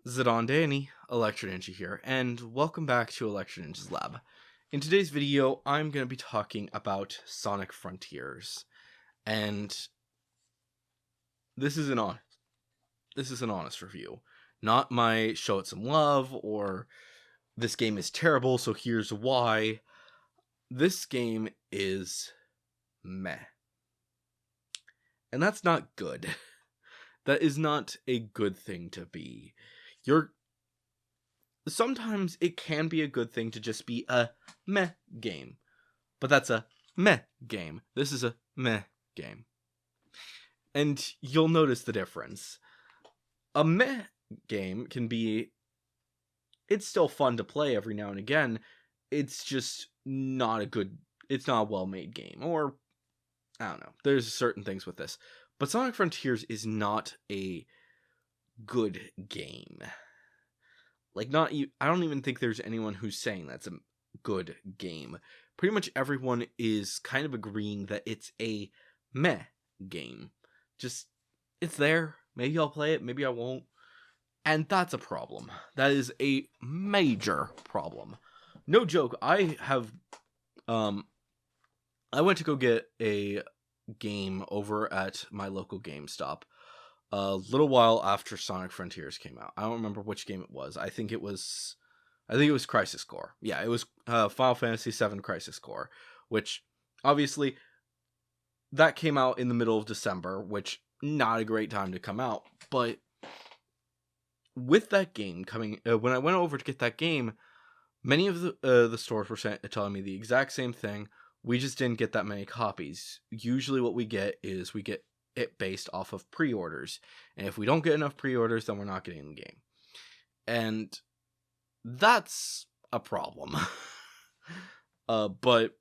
Zidane Danny, Electro Ninja here, and welcome back to Electro Ninja's Lab. In today's video, I'm going to be talking about Sonic Frontiers, and this is an honest review, not my show it some love or this game is terrible, so here's why. This game is meh, and that's not good. That is not a good thing to be. Sometimes it can be a good thing to just be a meh game. But that's a meh game. This is a meh game. And you'll notice the difference. A meh game can be... It's still fun to play every now and again. It's just not a good... It's not a well-made game. Or, I don't know. There's certain things with this. But Sonic Frontiers is not a good game. I don't even think there's anyone who's saying that's a good game. Pretty much everyone is kind of agreeing that it's a meh game. Just, it's there. Maybe I'll play it, maybe I won't. And that's a problem. That is a major problem. No joke, I went to go get a game over at my local GameStop a little while after Sonic Frontiers came out. I don't remember which game it was. I think it was Crisis Core. Yeah, it was Final Fantasy VII Crisis Core, which obviously that came out in the middle of December, which not a great time to come out. But with that game coming, when I went over to get that game, many of the stores were telling me the exact same thing. We just didn't get that many copies. Usually what we get it based off of pre-orders, and if we don't get enough pre-orders, then we're not getting the game, and that's a problem. But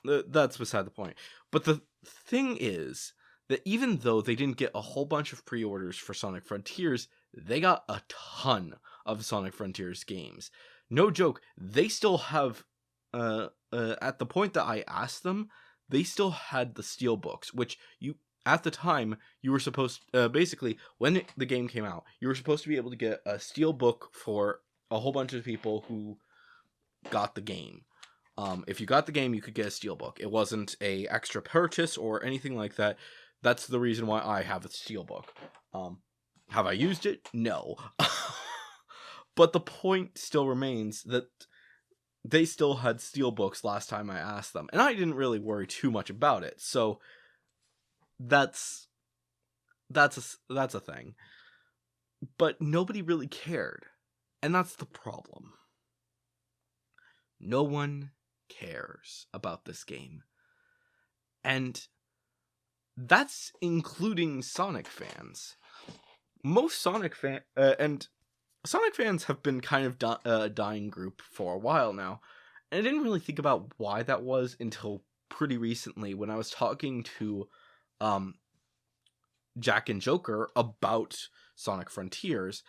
that's beside the point. But the thing is that even though they didn't get a whole bunch of pre-orders for Sonic Frontiers, they got a ton of Sonic Frontiers games. No joke, they still have at the point that I asked them, they still had the steelbooks, which at the time, you were supposed basically, when the game came out, you were supposed to be able to get a steelbook for a whole bunch of people who got the game. If you got the game, you could get a steelbook. It wasn't a extra purchase or anything like that. That's the reason why I have a steelbook. Have I used it? No. But the point still remains that they still had steelbooks last time I asked them, and I didn't really worry too much about it. So that's a thing. But nobody really cared. And that's the problem. No one cares about this game. And that's including Sonic fans. Most Sonic fans have been kind of a dying group for a while now. And I didn't really think about why that was until pretty recently when I was talking to Jack and Joker about Sonic Frontiers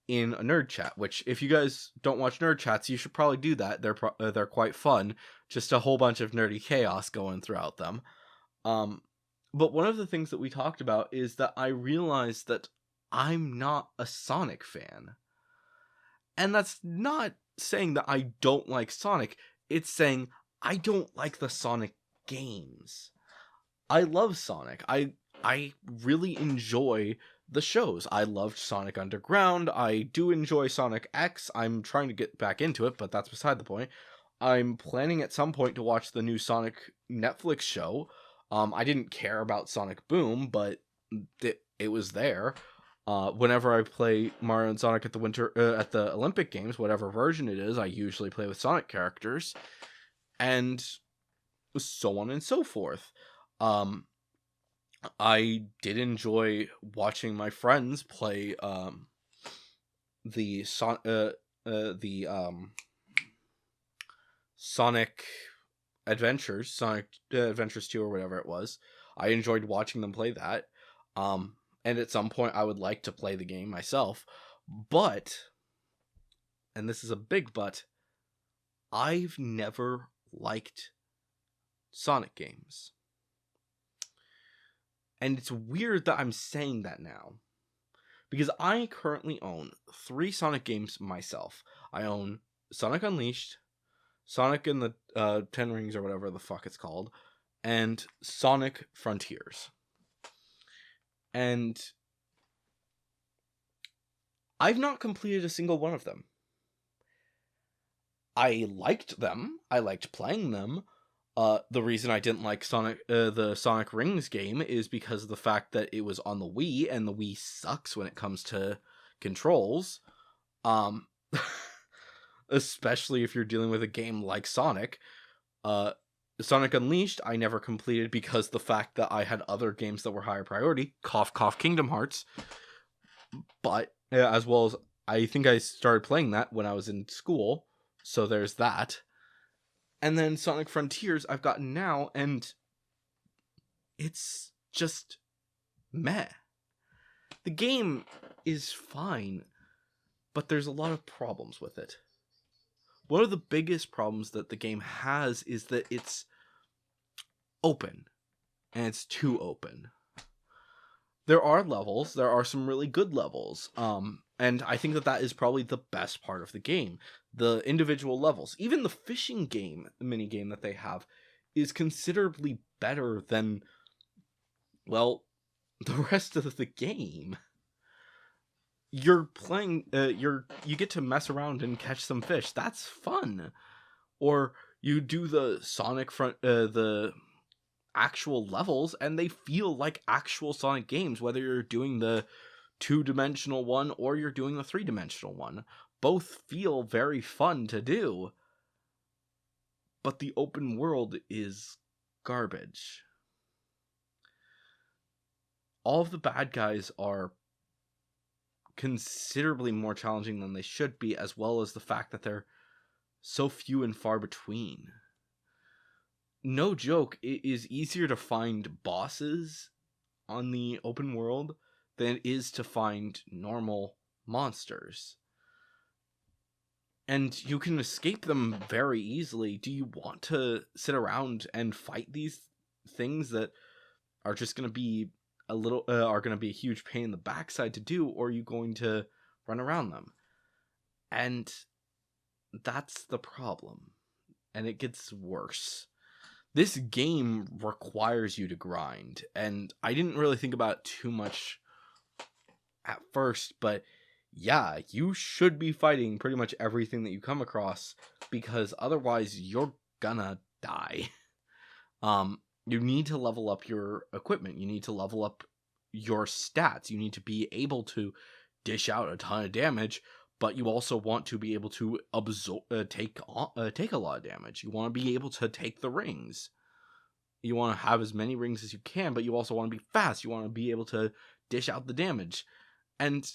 in a nerd chat, which if you guys don't watch nerd chats, you should probably do that. They're quite fun. Just a whole bunch of nerdy chaos going throughout them. But one of the things that we talked about is that I realized that I'm not a Sonic fan. And that's not saying that I don't like Sonic. It's saying I don't like the Sonic games. I love Sonic. I really enjoy the shows. I loved Sonic Underground. I do enjoy Sonic X. I'm trying to get back into it, but that's beside the point. I'm planning at some point to watch the new Sonic Netflix show. I didn't care about Sonic Boom, but it was there. Whenever I play Mario and Sonic at the Olympic Games, whatever version it is, I usually play with Sonic characters, and so on and so forth. I did enjoy watching my friends play the Sonic Adventures, Sonic Adventures 2 or whatever it was. I enjoyed watching them play that. And at some point I would like to play the game myself. But, and this is a big but, I've never liked Sonic games. And it's weird that I'm saying that now, Because I currently own 3 Sonic games myself. I own Sonic Unleashed, Sonic and the 10 Rings or whatever the fuck it's called, and Sonic Frontiers. And I've not completed a single one of them. I liked them. I liked playing them. The reason I didn't like the Sonic Rings game is because of the fact that it was on the Wii, and the Wii sucks when it comes to controls. Especially if you're dealing with a game like Sonic. Sonic Unleashed, I never completed because the fact that I had other games that were higher priority. Cough, cough, Kingdom Hearts. But, as well as, I think I started playing that when I was in school. So there's that. And then Sonic Frontiers I've gotten now, and it's just meh. The game is fine, but there's a lot of problems with it. One of the biggest problems that the game has is that it's open, and it's too open. There are levels, there are some really good levels, and I think that is probably the best part of the game. The individual levels, even the fishing game, minigame that they have, is considerably better than, well, the rest of the game. You're playing, you get to mess around and catch some fish. That's fun. Or you do the Sonic the actual levels, and they feel like actual Sonic games, whether you're doing the 2-dimensional one or you're doing the 3-dimensional one. Both feel very fun to do, but the open world is garbage. All of the bad guys are considerably more challenging than they should be, as well as the fact that they're so few and far between. No joke, it is easier to find bosses on the open world than it is to find normal monsters. And you can escape them very easily. Do you want to sit around and fight these things that are just going to be are going to be a huge pain in the backside to do, or are you going to run around them? And that's the problem. And it gets worse. This game requires you to grind, and I didn't really think about it too much at first, but yeah, you should be fighting pretty much everything that you come across, because otherwise you're gonna die. You need to level up your equipment, you need to level up your stats, you need to be able to dish out a ton of damage, but you also want to be able to take a lot of damage. You want to be able to take the rings. You want to have as many rings as you can, but you also want to be fast. You want to be able to dish out the damage. And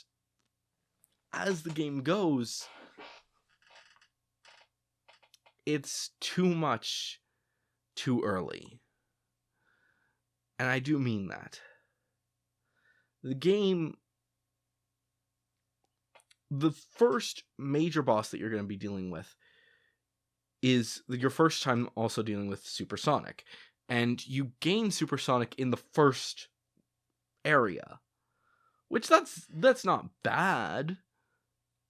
as the game goes, it's too much too early. And I do mean that. The game, the first major boss that you're going to be dealing with is your first time also dealing with Supersonic. And you gain Supersonic in the first area. Which that's not bad,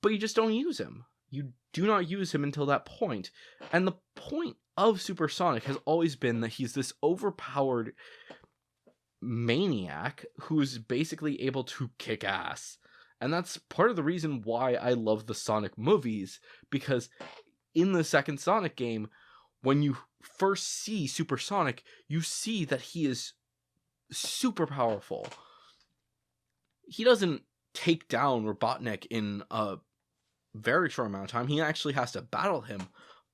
but you just don't use him. You do not use him until that point. And the point of Supersonic has always been that he's this overpowered maniac who's basically able to kick ass. And that's part of the reason why I love the Sonic movies, because in the second Sonic game, when you first see Supersonic, you see that he is super powerful. He doesn't take down Robotnik in a very short amount of time. He actually has to battle him,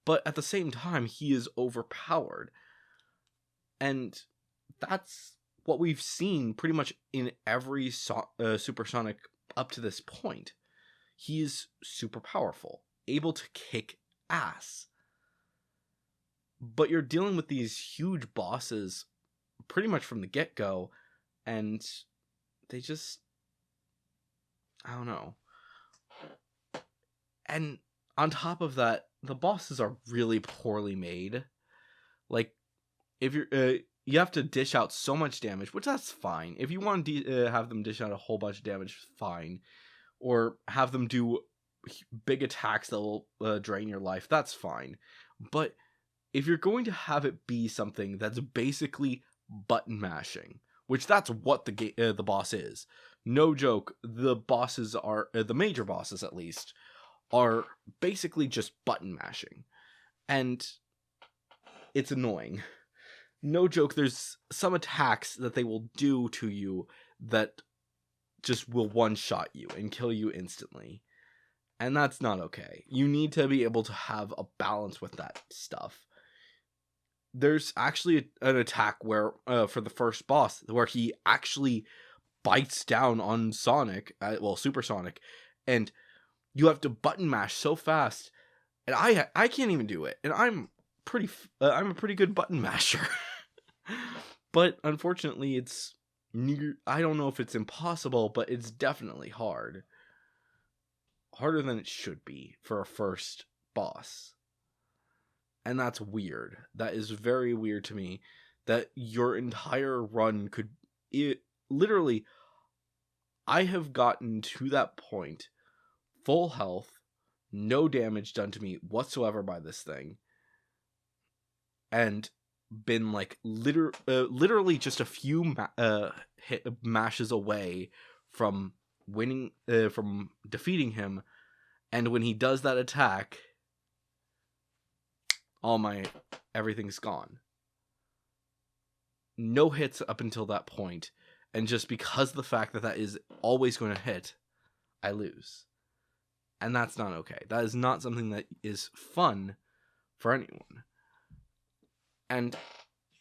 but at the same time, he is overpowered. And that's what we've seen pretty much in every Supersonic up to this point. He is super powerful, able to kick ass. But you're dealing with these huge bosses pretty much from the get-go, and they just, I don't know. And on top of that, the bosses are really poorly made. Like, if you're you have to dish out so much damage, which that's fine. If you want to have them dish out a whole bunch of damage, fine. Or have them do big attacks that will drain your life, that's fine. But if you're going to have it be something that's basically button mashing, which that's what the boss is. No joke, the bosses are, the major bosses at least, are basically just button mashing. And it's annoying. No joke, there's some attacks that they will do to you that just will one-shot you and kill you instantly. And that's not okay. You need to be able to have a balance with that stuff. There's actually an attack where, for the first boss, where he actually bites down on Sonic, Super Sonic, and you have to button mash so fast, and I can't even do it, and I'm a pretty good button masher. But unfortunately, I don't know if it's impossible, but it's definitely hard. Harder than it should be for a first boss. And that's weird. That is very weird to me, that your entire run literally, I have gotten to that point, full health, no damage done to me whatsoever by this thing, and been like literally just a few mashes away from winning, from defeating him. And when he does that attack, everything's gone. No hits up until that point, and just because of the fact that is always going to hit, I lose. And that's not okay. That is not something that is fun for anyone. And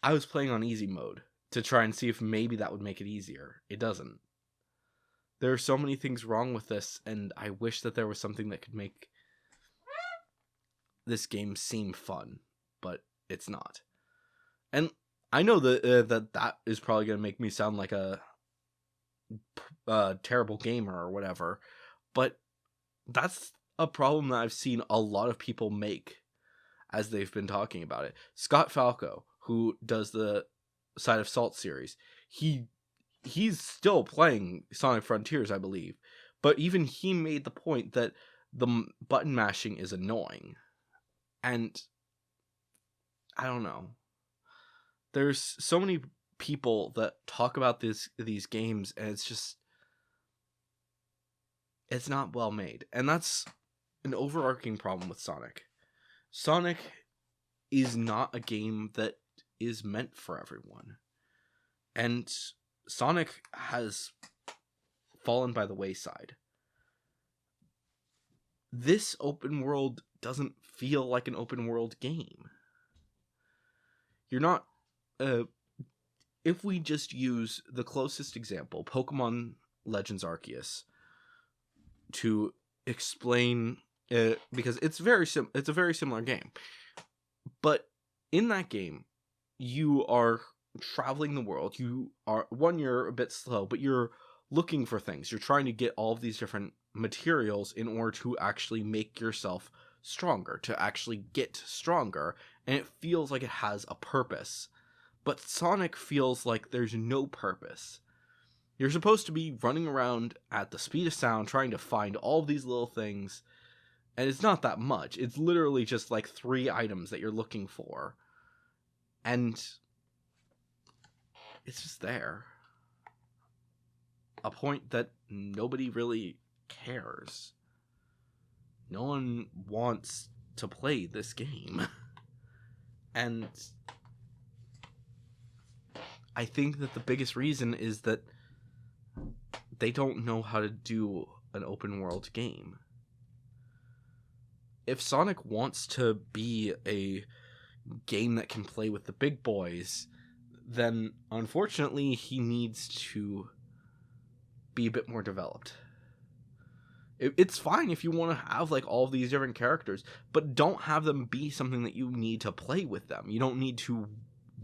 I was playing on easy mode to try and see if maybe that would make it easier. It doesn't. There are so many things wrong with this, and I wish that there was something that could make this game seem fun, but it's not. And I know that is probably going to make me sound like a terrible gamer or whatever, but that's a problem that I've seen a lot of people make as they've been talking about it. Scott Falco, who does the Side of Salt series, he's still playing Sonic Frontiers, I believe, but even he made the point that the button mashing is annoying. And I don't know. There's so many people that talk about these games, and it's not well made. And that's an overarching problem with Sonic. Sonic is not a game that is meant for everyone. And Sonic has fallen by the wayside. This open world doesn't feel like an open world game. You're not... if we just use the closest example, Pokemon Legends Arceus, to explain... because it's a very similar game. But in that game, you are traveling the world. You're a bit slow, but you're looking for things. You're trying to get all of these different materials in order to actually make yourself stronger, to actually get stronger, and it feels like it has a purpose. But Sonic feels like there's no purpose. You're supposed to be running around at the speed of sound trying to find all of these little things, and it's not that much. It's literally just like 3 items that you're looking for. And it's just there. A point that nobody really cares. No one wants to play this game. And I think that the biggest reason is that they don't know how to do an open world game. If Sonic wants to be a game that can play with the big boys, then unfortunately he needs to be a bit more developed. It's fine if you want to have like all of these different characters, but don't have them be something that you need to play with them. You don't need to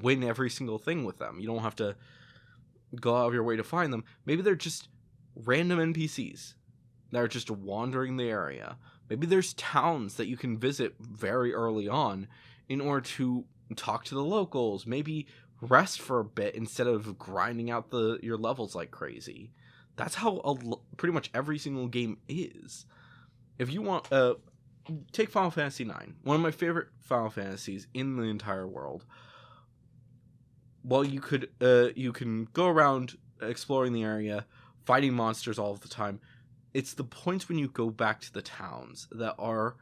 win every single thing with them. You don't have to go out of your way to find them. Maybe they're just random NPCs that are just wandering the area. Maybe there's towns that you can visit very early on in order to talk to the locals. Maybe rest for a bit instead of grinding out your levels like crazy. That's how pretty much every single game is. If you want, take Final Fantasy IX, one of my favorite Final Fantasies in the entire world. Well, you can go around exploring the area, fighting monsters all of the time. It's the points when you go back to the towns that are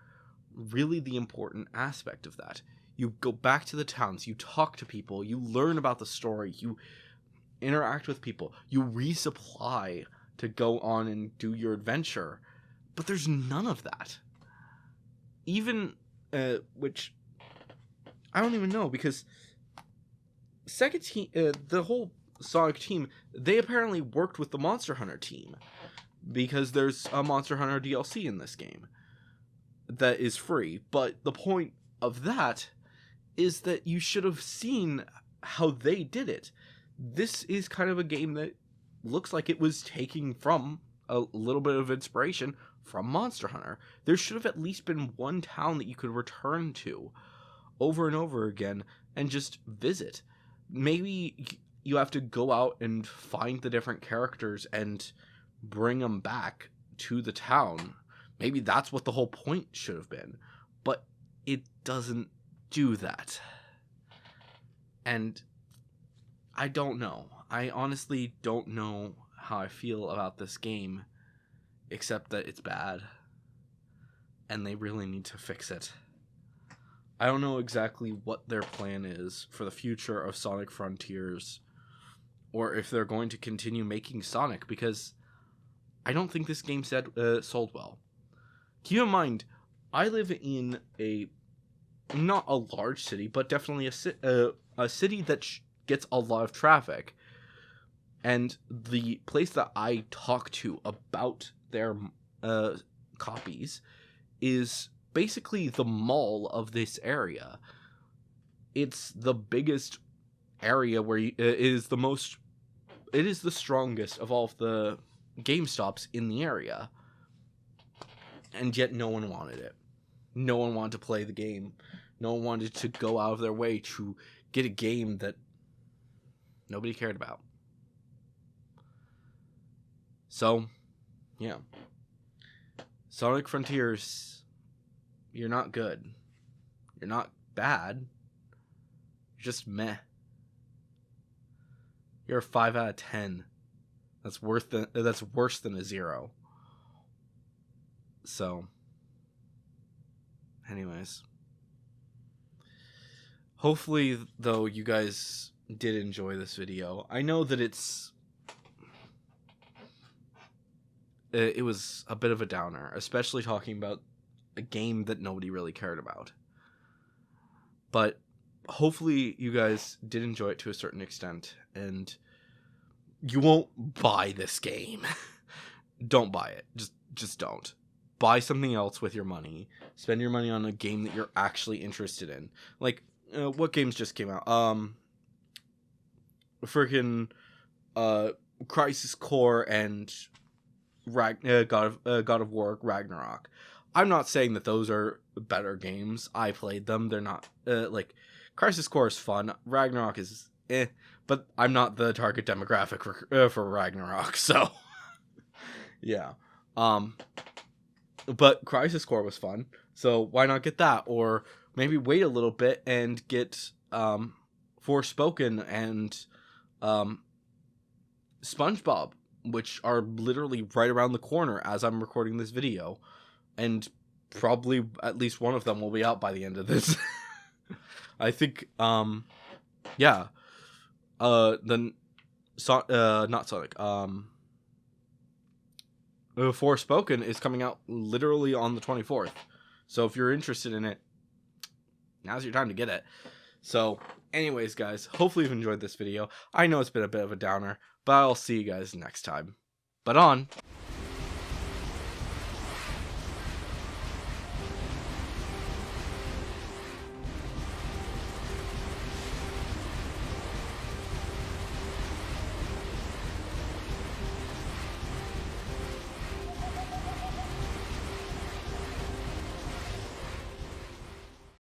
really the important aspect of that. You go back to the towns, you talk to people, you learn about the story, you interact with people, you resupply to go on and do your adventure. But there's none of that. Even, which, I don't even know, because second team, the whole Sonic team, they apparently worked with the Monster Hunter team, because there's a Monster Hunter DLC in this game that is free. But the point of that is that you should have seen how they did it. This is kind of a game that looks like it was taking from a little bit of inspiration from Monster Hunter. There should have at least been one town that you could return to over and over again and just visit. Maybe you have to go out and find the different characters and bring them back to the town. Maybe that's what the whole point should have been. But it doesn't do that. And I don't know. I honestly don't know how I feel about this game, except that it's bad. And they really need to fix it. I don't know exactly what their plan is for the future of Sonic Frontiers, or if they're going to continue making Sonic, because I don't think this game sold well. Keep in mind, I live in not a large city, but definitely a city that gets a lot of traffic. And the place that I talk to about their copies is basically the mall of this area. It's the biggest area where it is the strongest of all of the GameStops in the area. And yet no one wanted it. No one wanted to play the game. No one wanted to go out of their way to get a game that nobody cared about. So, yeah. Sonic Frontiers, you're not good. You're not bad. You're just meh. You're a 5 out of 10. That's worse than a 0. So, anyways. Hopefully, though, you guys did enjoy this video. I know that it was a bit of a downer, especially talking about a game that nobody really cared about. But hopefully you guys did enjoy it to a certain extent, and you won't buy this game. Don't buy it. Just don't. Buy something else with your money. Spend your money on a game that you're actually interested in. Like, what games just came out? Freaking Crisis Core and God of War Ragnarok. I'm not saying that those are better games. I played them. They're not like Crisis Core is fun. Ragnarok is but I'm not the target demographic for Ragnarok. So yeah. But Crisis Core was fun. So why not get that? Or maybe wait a little bit and get Forspoken and SpongeBob, which are literally right around the corner as I'm recording this video. And probably at least one of them will be out by the end of this. I think, yeah. Then, not Sonic, Forspoken is coming out literally on the 24th. So if you're interested in it, now's your time to get it. So, anyways, guys, hopefully you've enjoyed this video. I know it's been a bit of a downer, but I'll see you guys next time. But on!